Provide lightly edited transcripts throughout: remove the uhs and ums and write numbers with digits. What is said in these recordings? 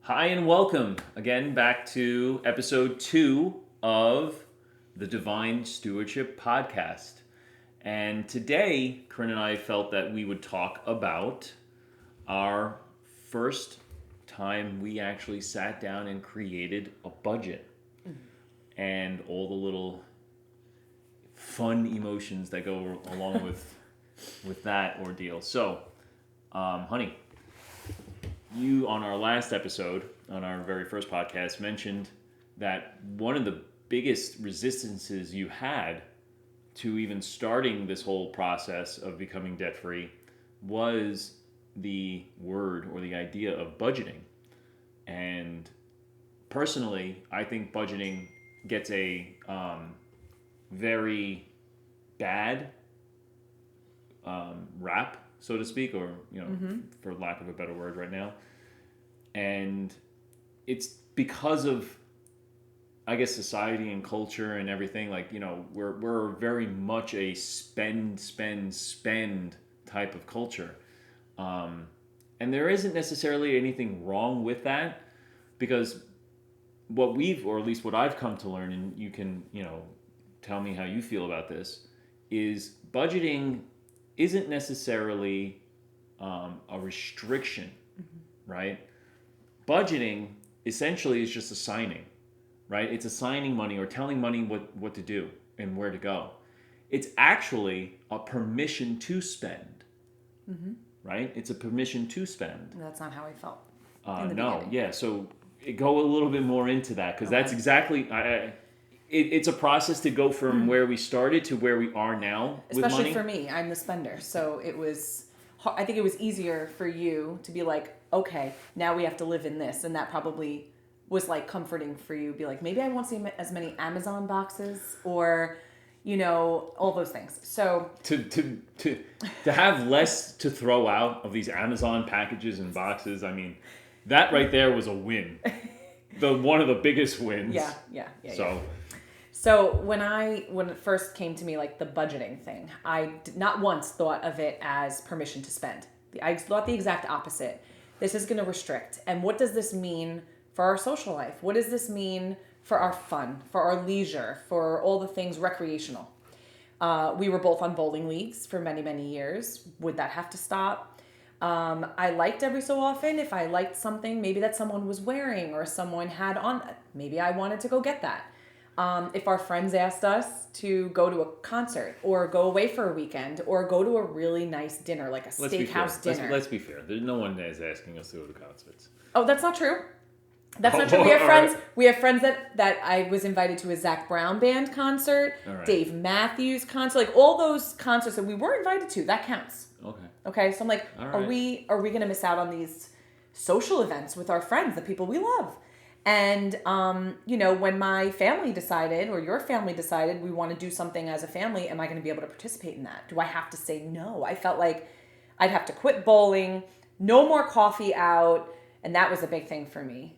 Hi and welcome again back to episode 2 of the Divine Stewardship Podcast. And today, Corinne and I felt that we would talk about our first time we actually sat down and created a budget and all the little fun emotions that go along with that ordeal. So, honey, you, on our last episode, on our very first podcast, mentioned that one of the biggest resistances you had to even starting this whole process of becoming debt-free was the word or the idea of budgeting. And personally, I think budgeting gets a very bad rap, so to speak, or for lack of a better word right now. And it's because of, I guess, society and culture and everything. Like, we're very much a spend type of culture. And there isn't necessarily anything wrong with that, because or at least what I've come to learn, and you can, tell me how you feel about this, is budgeting isn't necessarily a restriction, right? Budgeting essentially is just assigning, right? It's assigning money or telling money what to do and where to go. It's actually a permission to spend, right? It's a permission to spend. That's not how I felt. No, yeah. So go a little bit more into that, because that's exactly. It's a process to go from where we started to where we are now. Especially with money. for me, I'm the spender, so I think it was easier for you to be like, okay, now we have to live in this, and that probably was like comforting for you. Be like, maybe I won't see as many Amazon boxes, or all those things. So to have less to throw out of these Amazon packages and boxes, I mean, that right there was a win. One of the biggest wins. Yeah. So when it first came to me, like the budgeting thing, I did not once thought of it as permission to spend. I thought the exact opposite. This is going to restrict. And what does this mean for our social life? What does this mean for our fun, for our leisure, for all the things recreational? We were both on bowling leagues for many, many years. Would that have to stop? I liked every so often, if I liked something maybe that someone was wearing or someone had on, maybe I wanted to go get that. If our friends asked us to go to a concert or go away for a weekend or go to a really nice dinner, like a steakhouse dinner. Let's be fair. No one is asking us to go to concerts. Oh, that's not true. That's not true. We have friends. Right. We have friends that I was invited to a Zach Brown band concert, right. Dave Matthews concert, like all those concerts that we were invited to. That counts. Okay. So I'm like, right. Are we going to miss out on these social events with our friends, the people we love? And when my family decided, or your family decided, we want to do something as a family, am I going to be able to participate in that? Do I have to say no? I felt like I'd have to quit bowling, no more coffee out, and that was a big thing for me.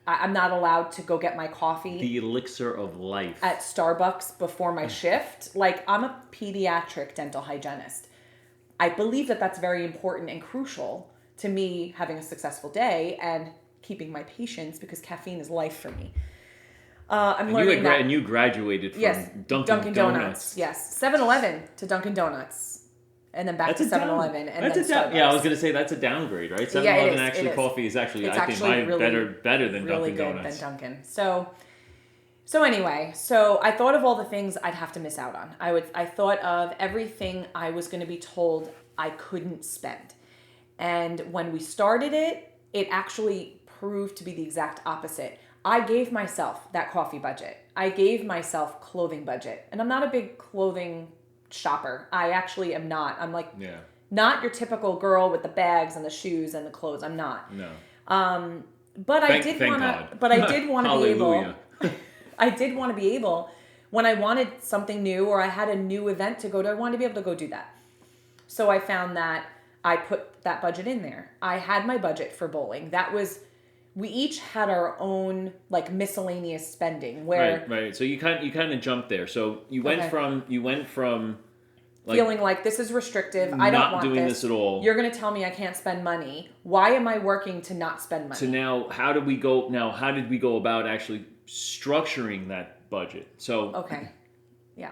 I'm not allowed to go get my coffee. The elixir of life. At Starbucks before my shift. Like, I'm a pediatric dental hygienist. I believe that that's very important and crucial to me having a successful day and keeping my patience, because caffeine is life for me. And you graduated from Dunkin' Donuts. Yes. 7-Eleven to Dunkin' Donuts. And then back to 7-Eleven, and then Starbucks. Yeah, I was going to say that's a downgrade, right? 7-Eleven coffee is actually, I think, really, better than really Dunkin' good Donuts. Than Dunkin'. So anyway, I thought of all the things I'd have to miss out on. I thought of everything I was going to be told I couldn't spend. And when we started it actually proved to be the exact opposite. I gave myself that coffee budget. I gave myself clothing budget. And I'm not a big clothing shopper. I actually am not. I'm like, not your typical girl with the bags and the shoes and the clothes. I'm not. No. But I did want to be able. I did want to be able, when I wanted something new or I had a new event to go to, I wanted to be able to go do that. So I found that I put that budget in there. I had my budget for bowling. We each had our own like miscellaneous spending where right. So you kind of jumped there. So you went from feeling like this is restrictive. I don't not want doing this at all. You're going to tell me I can't spend money. Why am I working to not spend money? So now, how did we go about actually structuring that budget? So okay, yeah.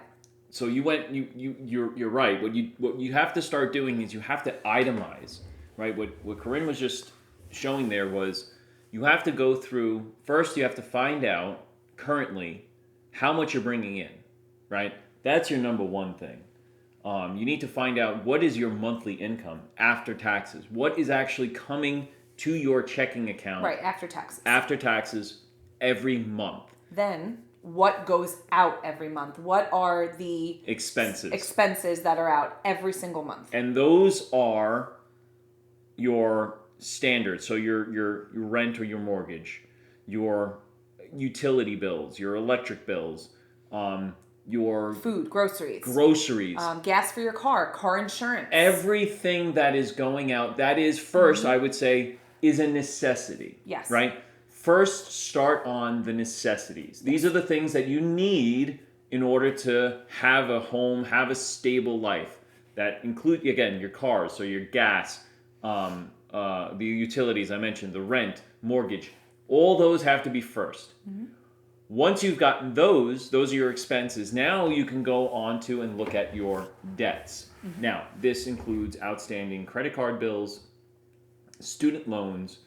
So you're right. What you have to start doing is you have to itemize, right? What Corinne was just showing there was you have to go through first. You have to find out currently how much you're bringing in, right? That's your number one thing. You need to find out what is your monthly income after taxes. What is actually coming to your checking account? Right, after taxes. After taxes every month. Then what goes out every month? What are the expenses that are out every single month? And those are your standards. So your rent or your mortgage, your utility bills, your electric bills, your food, groceries, gas for your car insurance. Everything that is going out, that is first, I would say, is a necessity. Yes. Right? First, start on the necessities. These are the things that you need in order to have a home, have a stable life. That include, again, your cars, so your gas, the utilities I mentioned, the rent, mortgage. All those have to be first. Mm-hmm. Once you've gotten those are your expenses. Now you can go on to and look at your debts. Mm-hmm. Now, this includes outstanding credit card bills, student loans.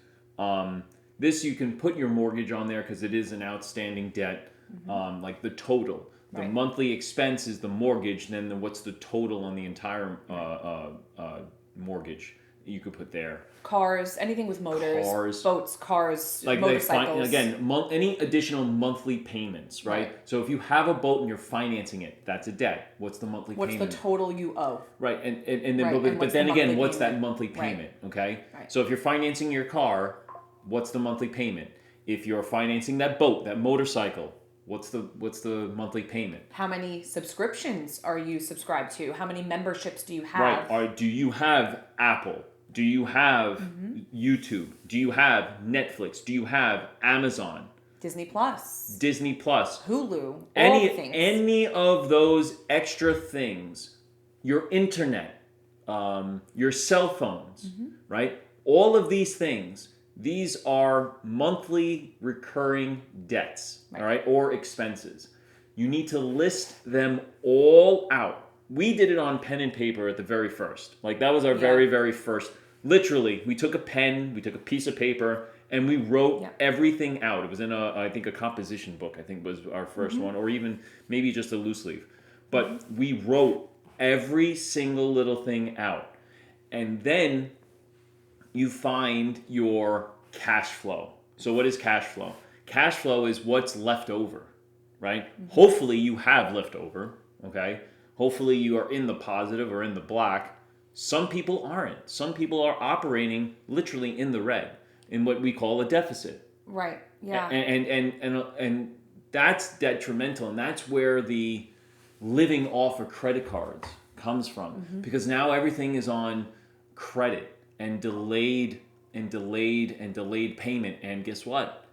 This you can put your mortgage on there because it is an outstanding debt, like the total. The monthly expense is the mortgage, then what's the total on the entire mortgage you could put there. Cars, anything with motors, boats, cars, like motorcycles. Any additional monthly payments, right? So if you have a boat and you're financing it, that's a debt. What's the monthly payment? What's the total you owe? Right, and then but then again, what's that monthly payment? Right. Okay, so if you're financing your car, what's the monthly payment? If you're financing that boat, that motorcycle, what's the monthly payment? How many subscriptions are you subscribed to? How many memberships do you have? Right. Do you have Apple? Do you have YouTube? Do you have Netflix? Do you have Amazon? Disney Plus. Hulu. All the things. Any of those extra things. Your internet, your cell phones, right? All of these things. These are monthly recurring debts, all right, or expenses. You need to list them all out. We did it on pen and paper at the very first. Like that was our very, very first. Literally, we took a pen, we took a piece of paper, and we wrote everything out. It was in I think a composition book, I think was our first one, or even maybe just a loose leaf. But we wrote every single little thing out. And then you find your cash flow. So what is cash flow? Cash flow is what's left over, right? Hopefully you have left over, okay? Hopefully you are in the positive or in the black. Some people aren't. Some people are operating literally in the red, in what we call a deficit. Right, yeah. And that's detrimental, and that's where the living off of credit cards comes from. Because now everything is on credit and delayed payment, and guess what?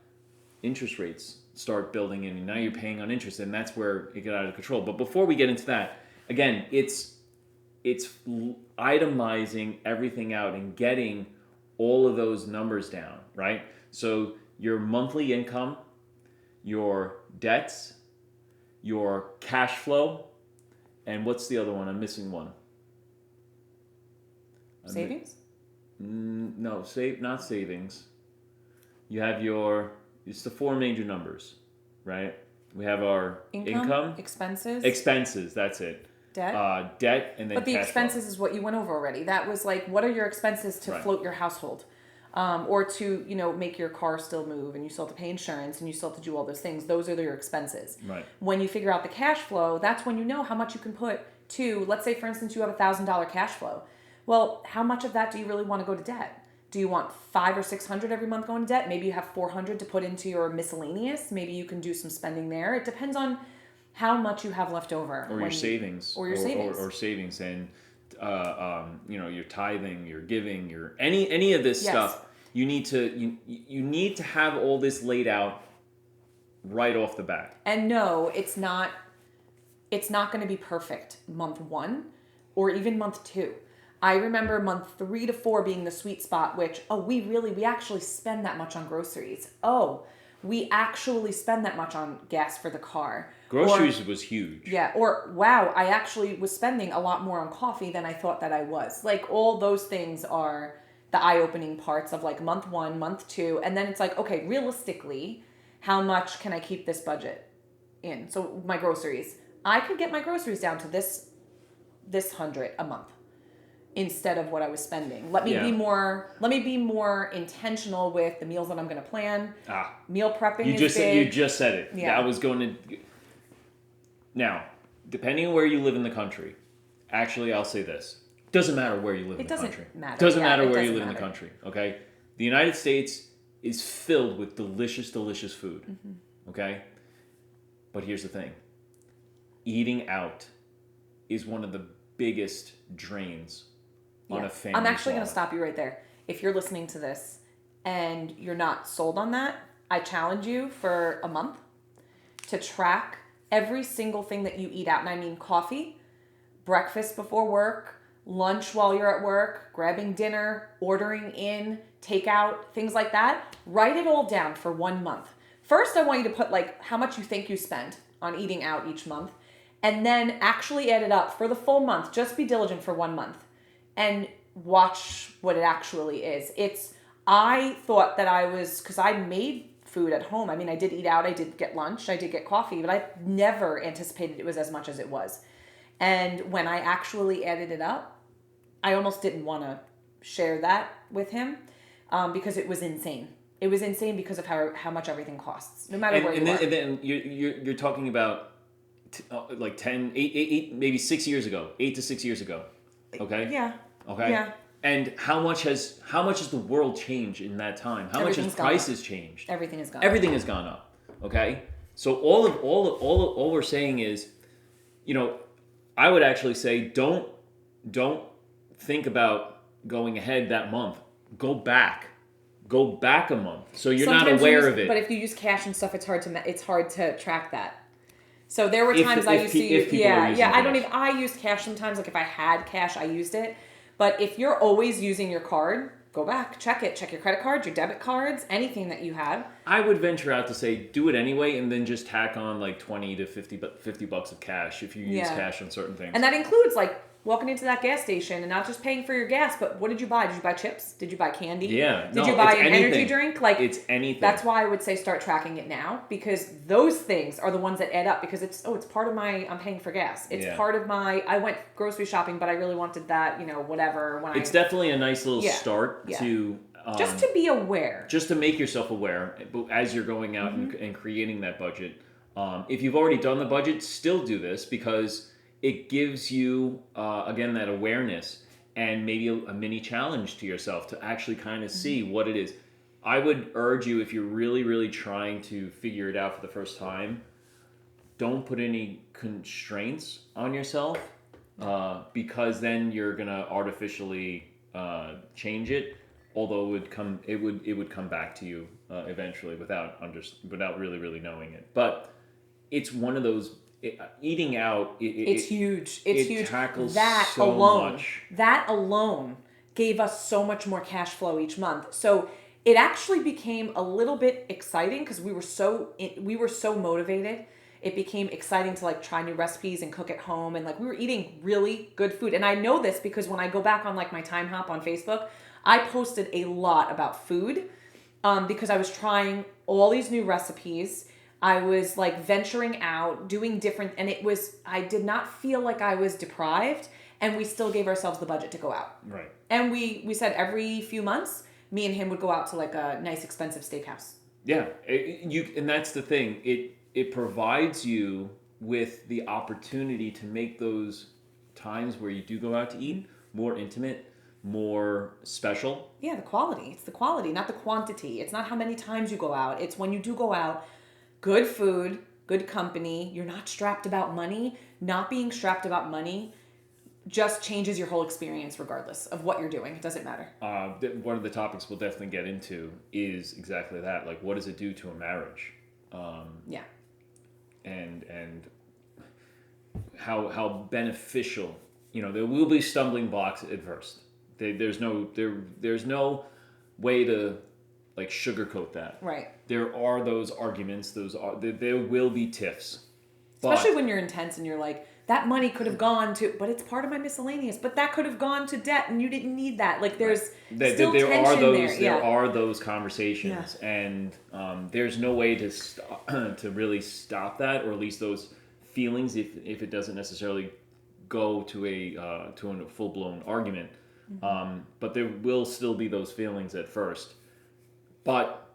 Interest rates start building in, and now you're paying on interest, and that's where it got out of control. But before we get into that, again, it's itemizing everything out and getting all of those numbers down, right? So your monthly income, your debts, your cash flow, and what's the other one? I'm missing one. Savings? No, not savings. You have it's the four major numbers, right? We have our income, expenses, that's it. Debt, and then but the expenses is what you went over already. That was like, what are your expenses to float your household? Or to, make your car still move, and you still have to pay insurance, and you still have to do all those things. Those are your expenses. Right. When you figure out the cash flow, that's when you know how much you can put to, let's say, for instance, you have $1,000 cash flow. Well, how much of that do you really want to go to debt? Do you want $500 or $600 every month going to debt? Maybe you have $400 to put into your miscellaneous. Maybe you can do some spending there. It depends on how much you have left over. Or your savings. Or your savings. Or savings. And, your tithing, your giving, your any of this stuff. You need to have all this laid out right off the bat. And no, it's not going to be perfect month one. or even month 2. I remember month 3 to 4 being the sweet spot, which, we actually spend that much on groceries. Oh, we actually spend that much on gas for the car. Groceries was huge. Yeah. Or, wow, I actually was spending a lot more on coffee than I thought that I was. Like, all those things are the eye-opening parts of like month 1, month 2. And then it's like, okay, realistically, how much can I keep this budget in? So my groceries, I could get my groceries down to this 100 a month instead of what I was spending. Let me be more intentional with the meals that I'm going to plan. Meal prepping is big. You just said it. Yeah. I was going to... Now, depending on where you live in the country, actually, I'll say this. Doesn't matter where you live in the country. It doesn't matter. Doesn't matter where you live in the country, okay? The United States is filled with delicious, delicious food, okay? But here's the thing. Eating out is one of the biggest drains on a family. I'm actually going to stop you right there. If you're listening to this and you're not sold on that, I challenge you for a month to track every single thing that you eat out. And I mean coffee, breakfast before work, lunch while you're at work, grabbing dinner, ordering in, takeout, things like that. Write it all down for 1 month. First, I want you to put like how much you think you spend on eating out each month, and then actually add it up for the full month. Just be diligent for 1 month and watch what it actually is. I thought that because I made food at home. I mean, I did eat out, I did get lunch, I did get coffee, but I never anticipated it was as much as it was. And when I actually added it up, I almost didn't want to share that with him because it was insane. It was insane because of how much everything costs, no matter where you are. And then you're talking about like 10, 8, maybe 6 years ago, 8 to 6 years ago. Okay? Yeah. Okay? Yeah. And how much has the world changed in that time? How much has prices changed? Everything has gone up. Everything has gone up. Okay? So all we're saying is, I would actually say don't think about going ahead that month. Go back a month. So you're not aware of it. But if you use cash and stuff, it's hard to track that. So there were times I used to use I used cash sometimes. Like if I had cash, I used it. But if you're always using your card, go back, check it. Check your credit cards, your debit cards, anything that you have. I would venture out to say do it anyway, and then just tack on like 20 to 50 bucks of cash if you use cash on certain things. And that includes like walking into that gas station and not just paying for your gas, but what did you buy? Did you buy chips? Did you buy candy? Yeah. Did you buy an energy drink? Like it's anything. That's why I would say start tracking it now, because those things are the ones that add up, because it's part of I'm paying for gas. It's part of I went grocery shopping, but I really wanted that, whatever. It's definitely a nice little start to just to be aware. Just to make yourself aware as you're going out and creating that budget. If you've already done the budget, still do this, because it gives you, again, that awareness and maybe a mini challenge to yourself to actually kind of see what it is. I would urge you, if you're really, really trying to figure it out for the first time, don't put any constraints on yourself, because then you're going to artificially change it, although it would come back to you eventually without really, really knowing it. But it's one of those... eating out, it's huge. It's huge. Tackles that so alone, much. That alone gave us so much more cash flow each month. So it actually became a little bit exciting because we were so motivated. It became exciting to like try new recipes and cook at home, and like we were eating really good food. And I know this because when I go back on like my time hop on Facebook, I posted a lot about food because I was trying all these new recipes. I was like venturing out, doing different, and I did not feel like I was deprived, and we still gave ourselves the budget to go out. Right. And we said every few months, me and him would go out to like a nice expensive steakhouse. Yeah. And that's the thing. It provides you with the opportunity to make those times where you do go out to eat more intimate, more special. Yeah, the quality. It's the quality, not the quantity. It's not how many times you go out. It's when you do go out, good food, good company. You're not strapped about money. Not being strapped about money just changes your whole experience regardless of what you're doing. It doesn't matter. One of the topics we'll definitely get into is exactly that. Like, what does it do to a marriage? And how beneficial there will be stumbling blocks at first. There's no way to like sugarcoat that. Right. There are those arguments. There will be tiffs. Especially when you're intense and you're like, that money could have gone to, but it's part of my miscellaneous. But that could have gone to debt, and you didn't need that. Like there's still tension there. There are those conversations, and there's no way to to really stop that, or at least those feelings, if it doesn't necessarily go to a full blown argument. Mm-hmm. But there will still be those feelings at first. But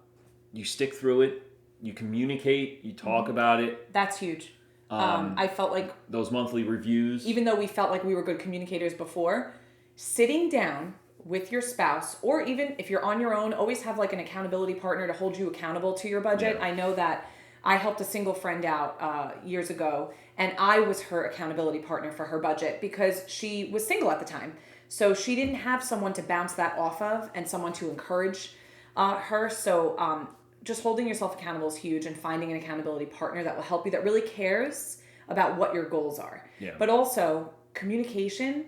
you stick through it. You communicate. You talk about it. That's huge. I felt like those monthly reviews, even though we felt like we were good communicators before, sitting down with your spouse, or even if you're on your own, always have like an accountability partner to hold you accountable to your budget. Yeah. I know that I helped a single friend out years ago, and I was her accountability partner for her budget because she was single at the time. So she didn't have someone to bounce that off of and someone to encourage her. So just holding yourself accountable is huge, and finding an accountability partner that will help you, that really cares about what your goals are. Yeah. But also communication.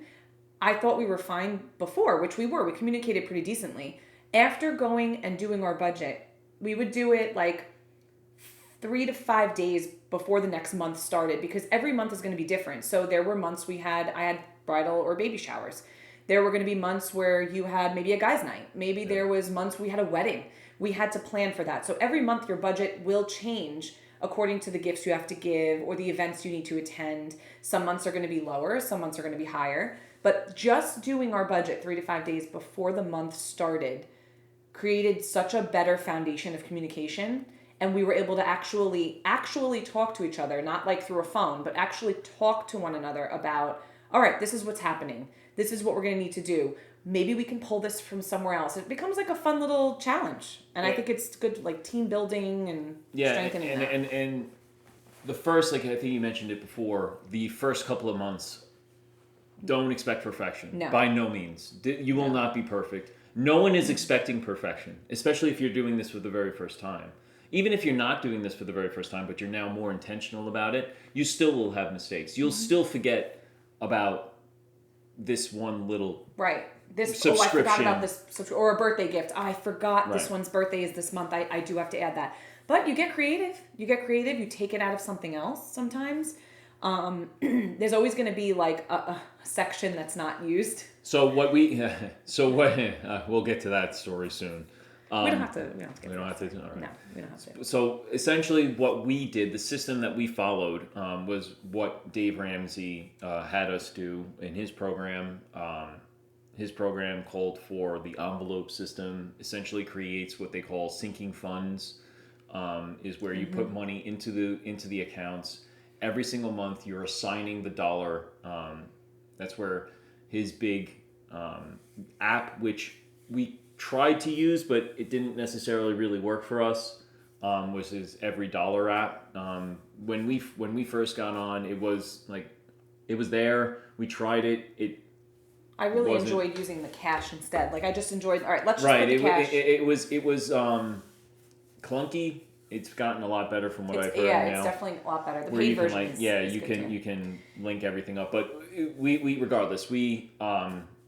I thought we were fine before, which we were. We communicated pretty decently. After going and doing our budget, we would do it like 3 to 5 days before the next month started, because every month is going to be different. So there were months I had bridal or baby showers. There were going to be months where you had maybe a guy's night. Maybe there was months we had a wedding. We had to plan for that. So every month your budget will change according to the gifts you have to give or the events you need to attend. Some months are going to be lower, some months are going to be higher. But just doing our budget 3 to 5 days before the month started created such a better foundation of communication. And we were able to actually talk to each other, not like through a phone, but actually talk to one another about, all right, this is what's happening. This is what we're going to need to do. Maybe we can pull this from somewhere else. It becomes like a fun little challenge. And I think it's good, like team building and strengthening that. And the first, like I think you mentioned it before, the first couple of months, don't expect perfection. No. By no means. You will not be perfect. No one is expecting perfection, especially if you're doing this for the very first time. Even if you're not doing this for the very first time, but you're now more intentional about it, you still will have mistakes. You'll still forget about this one little subscription. I forgot about this, or a birthday gift. I forgot this one's birthday is this month. I do have to add that. But you get creative. You take it out of something else sometimes. There's always going to be like a section that's not used. We'll get to that story soon. We don't have to. All right. No, we don't have to. So essentially what we did, the system that we followed, was what Dave Ramsey had us do in his program. His program called for the envelope system, essentially creates what they call sinking funds, is where you put money into the accounts. Every single month you're assigning the dollar. That's where his big app, which we tried to use, but it didn't necessarily really work for us, was his Every Dollar app. When we first got on, it was there. We tried it. I really enjoyed using the cash instead. Like I just enjoyed. All right, let's just put the cash. It was clunky. It's gotten a lot better from what I've heard now. Yeah, it's definitely a lot better. The paid version is you can link everything up. But we regardless, we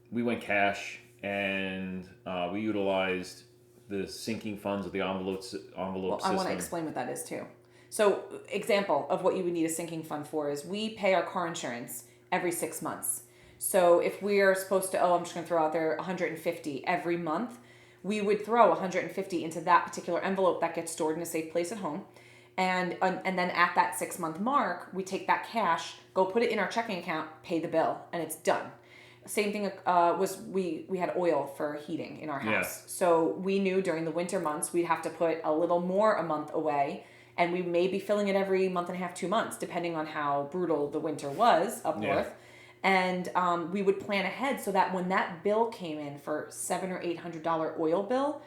went cash, and we utilized the sinking funds of the envelope system. I want to explain what that is too. So, example of what you would need a sinking fund for is we pay our car insurance every 6 months. So if we are supposed to, I'm just going to throw out there $150 every month, we would throw $150 into that particular envelope that gets stored in a safe place at home. And then at that 6 month mark, we take that cash, go put it in our checking account, pay the bill, and it's done. Same thing was we had oil for heating in our house. Yeah. So we knew during the winter months we'd have to put a little more a month away, and we may be filling it every month and a half, 2 months, depending on how brutal the winter was up north. And we would plan ahead so that when that bill came in for $700 or $800 oil bill,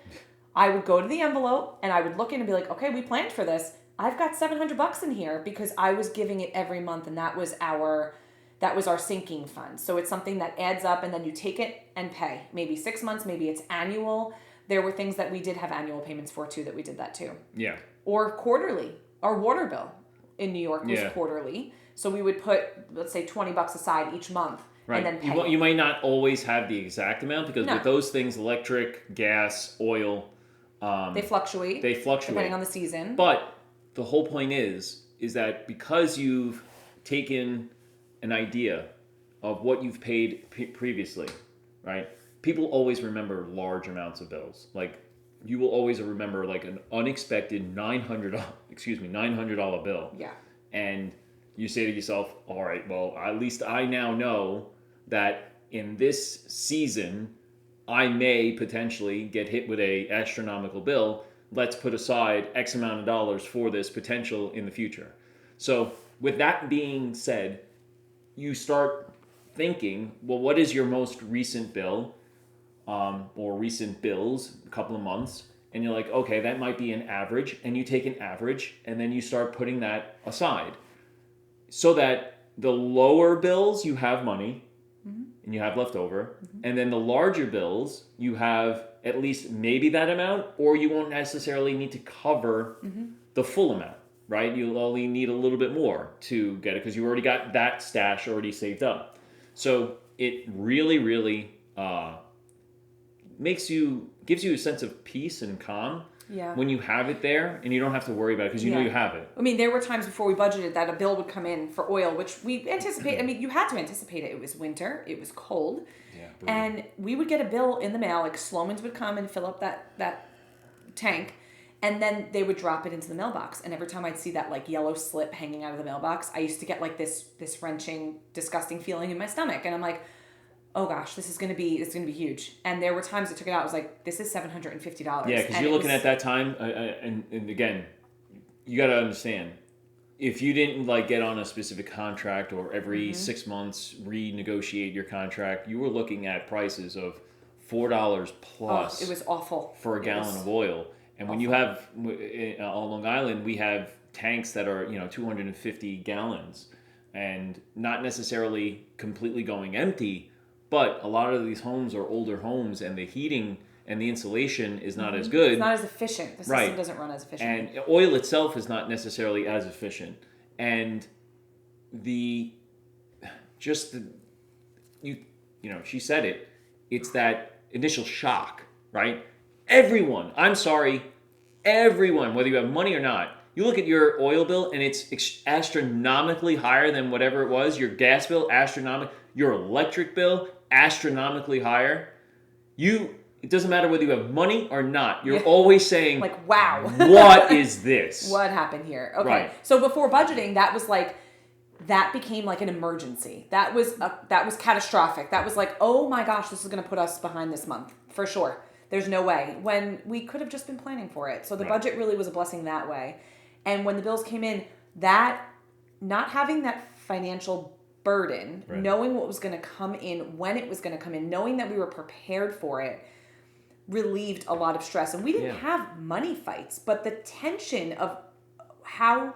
I would go to the envelope and I would look in and be like, okay, we planned for this. I've got $700 in here because I was giving it every month, and that was our sinking fund. So it's something that adds up, and then you take it and pay. Maybe 6 months, maybe it's annual. There were things that we did have annual payments for too, that we did that too. Yeah. Or quarterly. Our water bill in New York was quarterly. So we would put, let's say, $20 aside each month and then pay. You might not always have the exact amount because with those things, electric, gas, oil, they fluctuate. Depending on the season. But the whole point is that because you've taken an idea of what you've paid previously, right? People always remember large amounts of bills. Like you will always remember like an unexpected $900 bill. Yeah. And you say to yourself, all right, well, at least I now know that in this season, I may potentially get hit with a astronomical bill. Let's put aside X amount of dollars for this potential in the future. So with that being said, you start thinking, well, what is your most recent bill or recent bills, a couple of months? And you're like, okay, that might be an average. And you take an average and then you start putting that aside so that the lower bills you have money and you have left over. And then the larger bills, you have at least maybe that amount, or you won't necessarily need to cover the full amount, right? You'll only need a little bit more to get it because you already got that stash already saved up. So it really, really gives you a sense of peace and calm when you have it there and you don't have to worry about it because you know you have it. I mean, there were times before we budgeted that a bill would come in for oil, which we anticipate. I mean, you had to anticipate it. It was winter. It was cold. Yeah, and we would get a bill in the mail. Like Sloman's would come and fill up that tank, and then they would drop it into the mailbox. And every time I'd see that like yellow slip hanging out of the mailbox, I used to get like this wrenching, disgusting feeling in my stomach. And I'm like, oh gosh, this is gonna be huge. And there were times I took it out. I was like, this is $750. Yeah, because you're looking at that time, and again, you got to understand, if you didn't like get on a specific contract or every 6 months renegotiate your contract, you were looking at prices of $4 plus. It was awful for a gallon of oil. And when you have on Long Island, we have tanks that are 250 gallons, and not necessarily completely going empty. But a lot of these homes are older homes, and the heating and the insulation is not as good. It's not as efficient. The system doesn't run as efficient. And oil itself is not necessarily as efficient. And she said it. It's that initial shock, right? Everyone, whether you have money or not, you look at your oil bill and it's astronomically higher than whatever it was. Your gas bill, astronomical. Your electric bill, astronomically higher. It doesn't matter whether you have money or not. You're always saying, like, wow. What is this? What happened here? Okay. Right. So before budgeting, that became like an emergency. That was catastrophic. That was like, oh my gosh, this is going to put us behind this month for sure. There's no way. When we could have just been planning for it. So the budget really was a blessing that way. And when the bills came in, that not having that financial burden, knowing what was going to come in, when it was going to come in, knowing that we were prepared for it, relieved a lot of stress. And we didn't have money fights, but the tension of how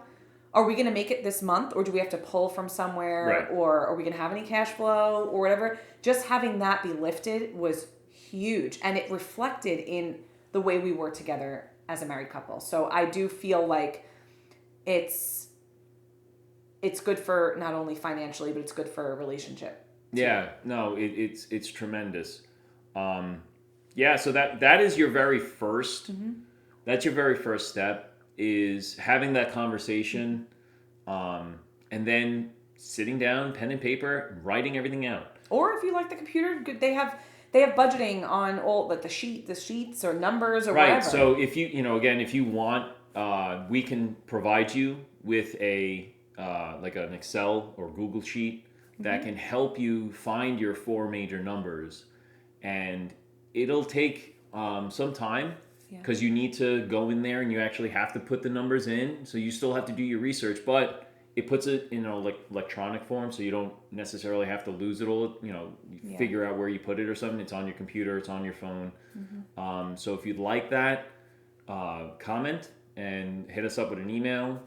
are we going to make it this month, or do we have to pull from somewhere, or are we going to have any cash flow or whatever, just having that be lifted was huge. And it reflected in the way we were together as a married couple. So I do feel like it's good for not only financially, but it's good for a relationship too. Yeah, no, it's tremendous. So that is your very first. That's your very first step, is having that conversation, and then sitting down, pen and paper, writing everything out. Or if you like the computer, they have budgeting on all the sheets or numbers or whatever. Right. So if if you want, we can provide you with a like an Excel or Google sheet that can help you find your 4 major numbers, and it'll take some time because you need to go in there and you actually have to put the numbers in. So you still have to do your research, but it puts it in electronic form, so you don't necessarily have to lose it all. Figure out where you put it or something. It's on your computer. It's on your phone. So if you'd like that, comment and hit us up with an email.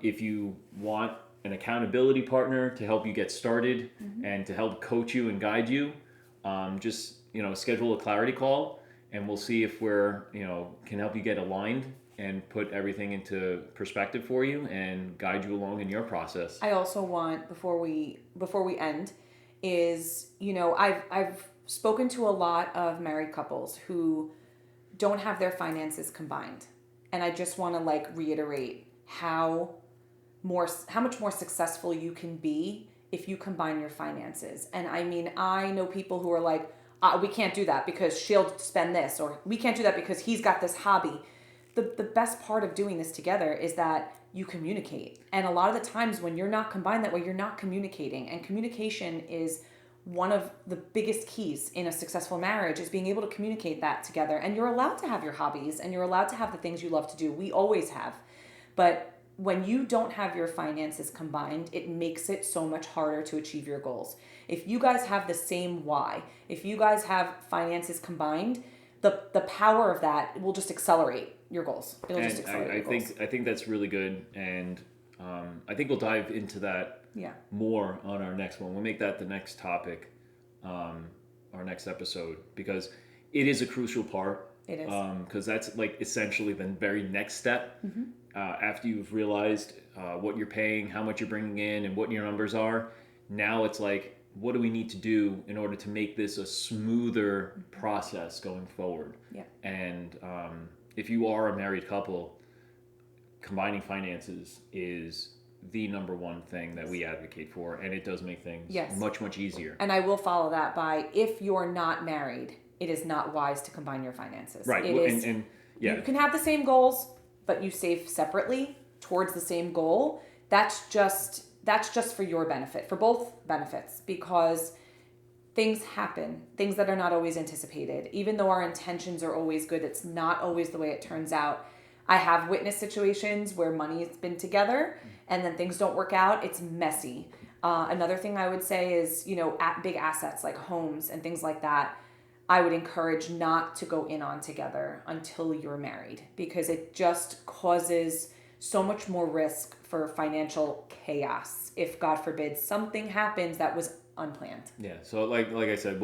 If you want an accountability partner to help you get started and to help coach you and guide you, just schedule a clarity call, and we'll see if we're can help you get aligned and put everything into perspective for you and guide you along in your process. I also want, before we end, is, I've spoken to a lot of married couples who don't have their finances combined. And I just want to like reiterate how much more successful you can be if you combine your finances. And I mean, I know people who are like, we can't do that because she'll spend this, or we can't do that because he's got this hobby. The best part of doing this together is that you communicate. And a lot of the times when you're not combined that way, you're not communicating. And communication is one of the biggest keys in a successful marriage, is being able to communicate that together. And you're allowed to have your hobbies and you're allowed to have the things you love to do. We always have. But when you don't have your finances combined, it makes it so much harder to achieve your goals. If you guys have the same why, if you guys have finances combined, the power of that will just accelerate your goals. It'll just accelerate your goals. I think that's really good, and I think we'll dive into that more on our next one. We'll make that the next topic, our next episode, because it is a crucial part. It is. Because that's like essentially the very next step. After you've realized what you're paying, how much you're bringing in, and what your numbers are. Now it's like, what do we need to do in order to make this a smoother process going forward? Yeah. And if you are a married couple, combining finances is the number one thing that we advocate for, and it does make things much, much easier. And I will follow that by, if you're not married, it is not wise to combine your finances. Right. You can have the same goals, but you save separately towards the same goal. That's just for your benefit, for both benefits, because things happen, things that are not always anticipated. Even though our intentions are always good, it's not always the way it turns out. I have witnessed situations where money has been together and then things don't work out. It's messy. Another thing I would say is, big assets like homes and things like that, I would encourage not to go in on together until you're married, because it just causes so much more risk for financial chaos if, God forbid, something happens that was unplanned. Yeah. So like I said,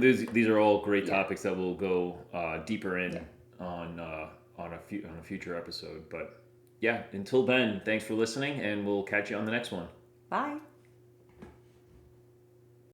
these are all great topics that we'll go deeper in on a future episode. But yeah, until then, thanks for listening, and we'll catch you on the next one. Bye.